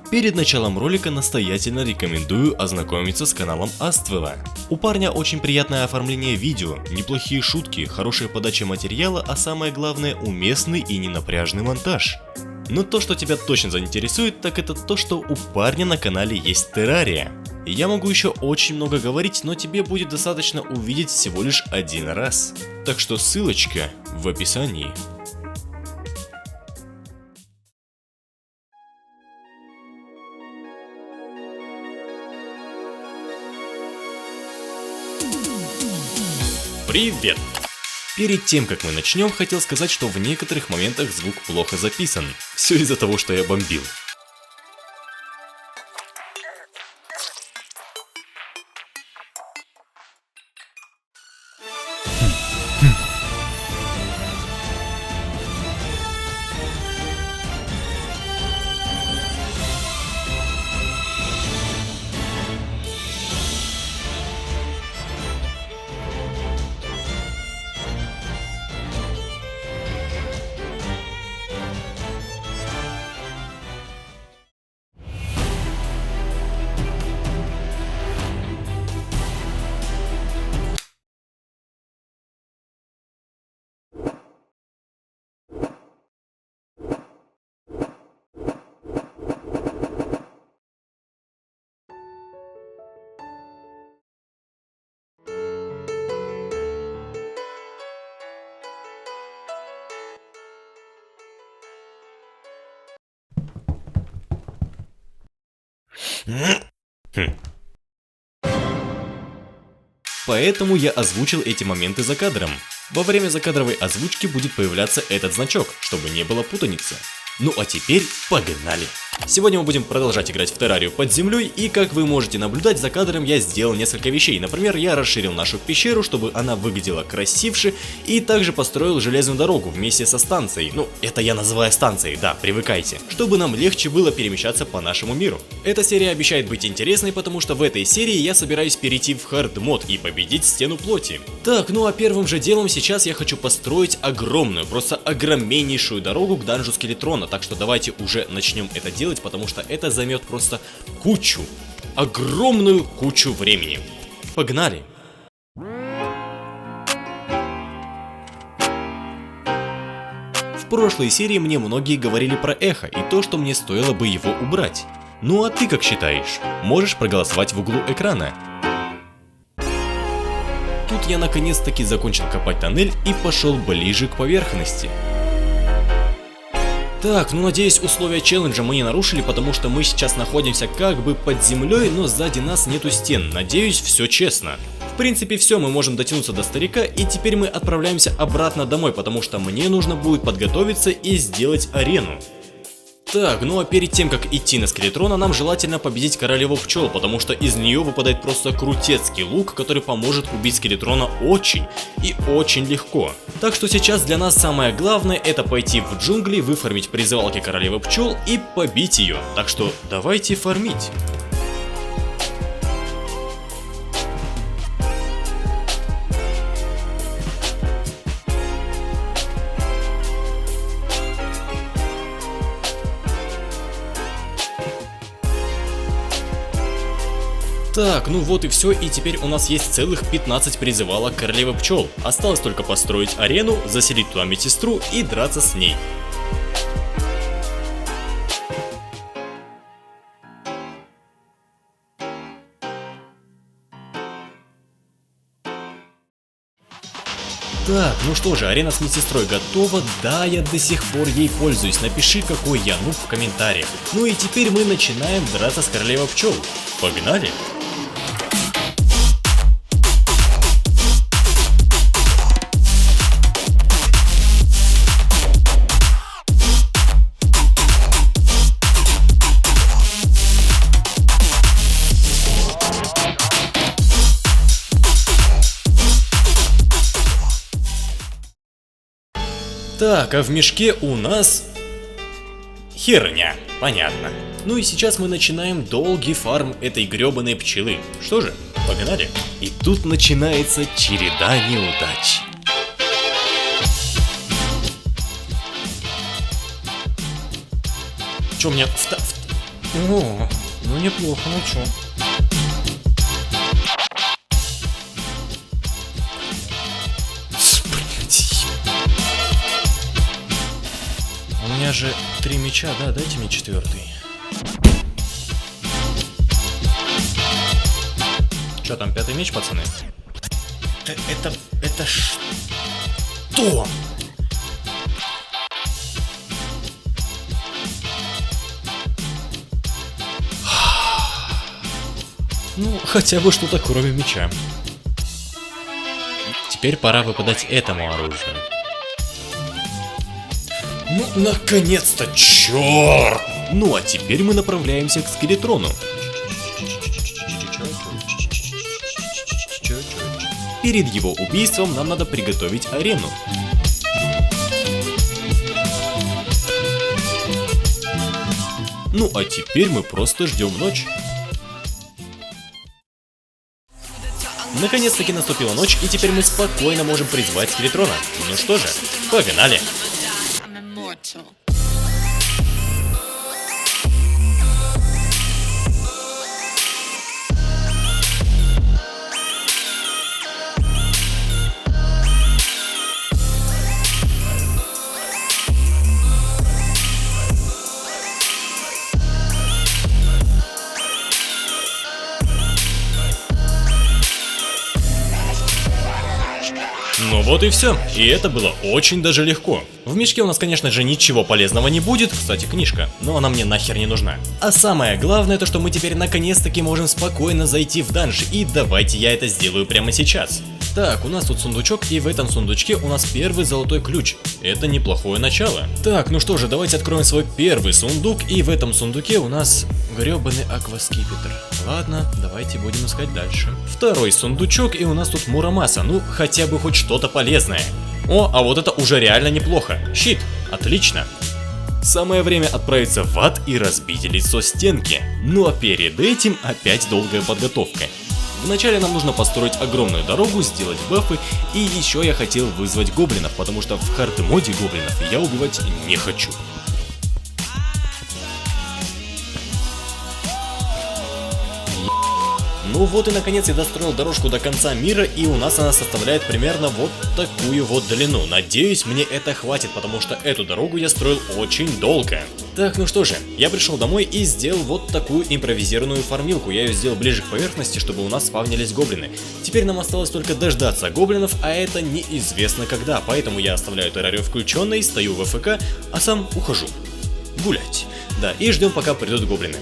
Перед началом ролика настоятельно рекомендую ознакомиться с каналом Аствела. У парня очень приятное оформление видео, неплохие шутки, хорошая подача материала, а самое главное уместный и ненапряжный монтаж. Но то, что тебя точно заинтересует, так это то, что у парня на канале есть террария. Я могу еще очень много говорить, но тебе будет достаточно увидеть всего лишь один раз. Так что ссылочка в описании. Привет! Перед тем, как мы начнем, хотел сказать, что в некоторых моментах звук плохо записан. Все из-за того, что я бомбил. Поэтому я озвучил эти моменты за кадром. Во время закадровой озвучки будет появляться этот значок, чтобы не было путаницы. Ну а теперь погнали! Сегодня мы будем продолжать играть в террарию под землей, и как вы можете наблюдать, за кадром я сделал несколько вещей. Например, я расширил нашу пещеру, чтобы она выглядела красивше, и также построил железную дорогу вместе со станцией. Ну, это я называю станцией, да, привыкайте. Чтобы нам легче было перемещаться по нашему миру. Эта серия обещает быть интересной, потому что в этой серии я собираюсь перейти в хард мод и победить стену плоти. Так, ну а первым же делом сейчас я хочу построить огромную, просто огромнейшую дорогу к данжу Скелетрона, так что давайте уже начнем это делать, потому что это займет просто огромную кучу времени. Погнали! В прошлой серии мне многие говорили про эхо и то, что мне стоило бы его убрать. Ну а ты как считаешь? Можешь проголосовать в углу экрана. Тут я наконец-таки закончил копать тоннель и пошел ближе к поверхности. Так, ну надеюсь, условия челленджа мы не нарушили, потому что мы сейчас находимся как бы под землей, но сзади нас нету стен. Надеюсь, все честно. В принципе, все, мы можем дотянуться до старика, и теперь мы отправляемся обратно домой, потому что мне нужно будет подготовиться и сделать арену. Так, ну а перед тем, как идти на Скелетрона, нам желательно победить королеву пчел, потому что из нее выпадает просто крутецкий лук, который поможет убить Скелетрона очень и очень легко. Так что сейчас для нас самое главное — это пойти в джунгли, выфармить призывалки королевы пчел и побить ее. Так что давайте фармить. Так, ну вот и все, и теперь у нас есть целых 15 призывалок королевы пчел. Осталось только построить арену, заселить туда медсестру и драться с ней. Так, ну что же, арена с медсестрой готова, да, я до сих пор ей пользуюсь, напиши, какой я нуб в комментариях. Ну и теперь мы начинаем драться с королевой пчел. Погнали! Так, а в мешке у нас херня, понятно. Ну и сейчас мы начинаем долгий фарм этой гребаной пчелы. Что же, погнали. И тут начинается череда неудач. Чё, у меня О, ну неплохо, ну чё. У меня же 3 мяча, да, дайте мне 4-й. Чё там, 5-й меч, пацаны? Это что? Ну, хотя бы что-то кроме меча. Теперь пора выпадать этому оружию. Ну, наконец-то, черт! Ну, а теперь мы направляемся к скелетрону. Перед его убийством нам надо приготовить арену. Ну, а теперь мы просто ждем ночь. Наконец-таки наступила ночь, и теперь мы спокойно можем призвать скелетрона. Ну что же, погнали! Ну вот и все. И это было очень даже легко. В мешке у нас, конечно же, ничего полезного не будет. Кстати, книжка. Но она мне нахер не нужна. А самое главное, то что мы теперь наконец-таки можем спокойно зайти в данж. И давайте я это сделаю прямо сейчас. Так, у нас тут сундучок, и в этом сундучке у нас первый золотой ключ. Это неплохое начало. Так, ну что же, давайте откроем свой первый сундук, и в этом сундуке у нас гребаный акваскипетр. Ладно, давайте будем искать дальше. Второй сундучок, и у нас тут Мурамаса, ну хотя бы хоть что-то полезное. О, а вот это уже реально неплохо. Щит, отлично. Самое время отправиться в ад и разбить лицо стенки. Ну а перед этим опять долгая подготовка. Вначале нам нужно построить огромную дорогу, сделать бафы, и еще я хотел вызвать гоблинов, потому что в хард-моде гоблинов я убивать не хочу. Ну вот и наконец я достроил дорожку до конца мира, и у нас она составляет примерно вот такую вот длину. Надеюсь, мне это хватит, потому что эту дорогу я строил очень долго. Так, ну что же, я пришел домой и сделал вот такую импровизированную фармилку. Я ее сделал ближе к поверхности, чтобы у нас спавнились гоблины. Теперь нам осталось только дождаться гоблинов, а это неизвестно когда, поэтому я оставляю террарию включенной, стою в АФК, а сам ухожу гулять. Да, и ждем, пока придут гоблины.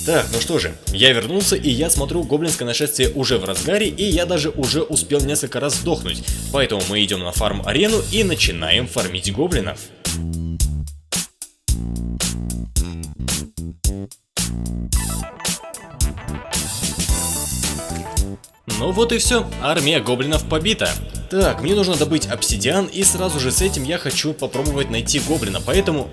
Так, ну что же, я вернулся, и я смотрю, гоблинское нашествие уже в разгаре, и я даже уже успел несколько раз сдохнуть. Поэтому мы идем на фарм-арену и начинаем фармить гоблинов. Ну вот и все, армия гоблинов побита. Так, мне нужно добыть обсидиан, и сразу же с этим я хочу попробовать найти гоблина, поэтому...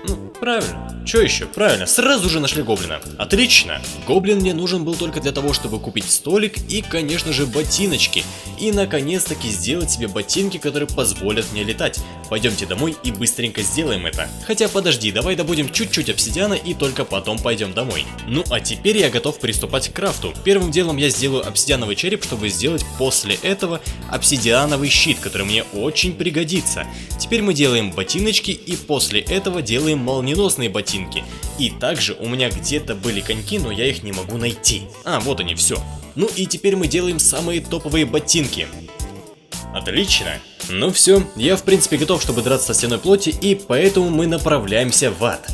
Ну, правильно. Что еще? Правильно, сразу же нашли гоблина. Отлично. Гоблин мне нужен был только для того, чтобы купить столик и, конечно же, ботиночки. И, наконец-таки, сделать себе ботинки, которые позволят мне летать. Пойдемте домой и быстренько сделаем это. Хотя, подожди, давай добудем чуть-чуть обсидиана и только потом пойдем домой. Ну, а теперь я готов приступать к крафту. Первым делом я сделаю обсидиановый череп, чтобы сделать после этого обсидиановый щит, который мне очень пригодится. Теперь мы делаем ботиночки, и после этого делаем молниеносные ботинки. И также у меня где-то были коньки, но я их не могу найти. А, вот они, все. Ну и теперь мы делаем самые топовые ботинки. Отлично. Ну все, я в принципе готов, чтобы драться со стеной плоти, и поэтому мы направляемся в ад.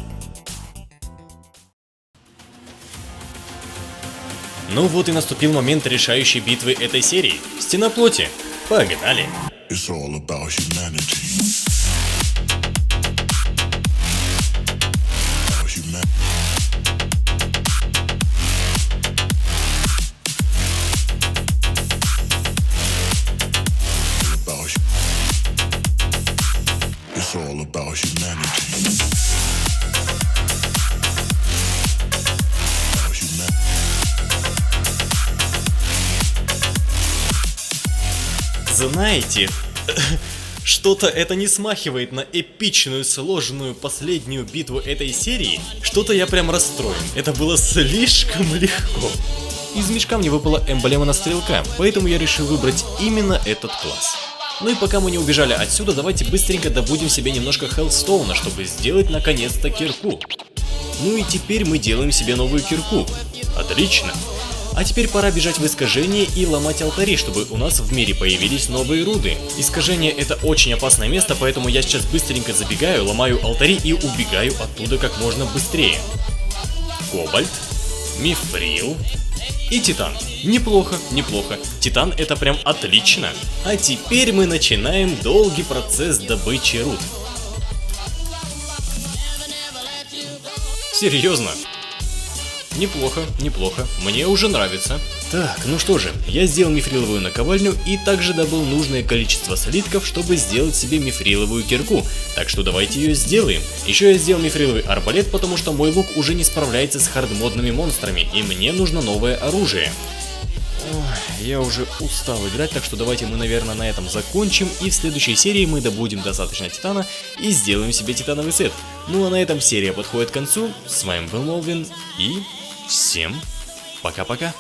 Ну вот и наступил момент решающей битвы этой серии. Стена плоти. Погнали. about humanity. Знаете, что-то это не смахивает на эпичную, сложную последнюю битву этой серии. Что-то я прям расстроен. Это было слишком легко. Из мешка мне выпала эмблема на стрелка, поэтому я решил выбрать именно этот класс. Ну и пока мы не убежали отсюда, давайте быстренько добудем себе немножко хеллстоуна, чтобы сделать наконец-то кирку. Ну и теперь мы делаем себе новую кирку. Отлично. А теперь пора бежать в искажение и ломать алтари, чтобы у нас в мире появились новые руды. Искажение — это очень опасное место, поэтому я сейчас быстренько забегаю, ломаю алтари и убегаю оттуда как можно быстрее. Кобальт, мифрил и титан. Неплохо, неплохо. Титан — это прям отлично. А теперь мы начинаем долгий процесс добычи руд. Серьезно? Неплохо, неплохо, мне уже нравится. Так, ну что же, я сделал мифриловую наковальню и также добыл нужное количество слитков, чтобы сделать себе мифриловую кирку. Так что давайте ее сделаем. Еще я сделал мифриловый арбалет, потому что мой лук уже не справляется с хардмодными монстрами, и мне нужно новое оружие. Ой, я уже устал играть, так что давайте мы, наверное, на этом закончим, и в следующей серии мы добудем достаточно титана и сделаем себе титановый сет. Ну а на этом серия подходит к концу. С вами был Молвин, и всем пока-пока.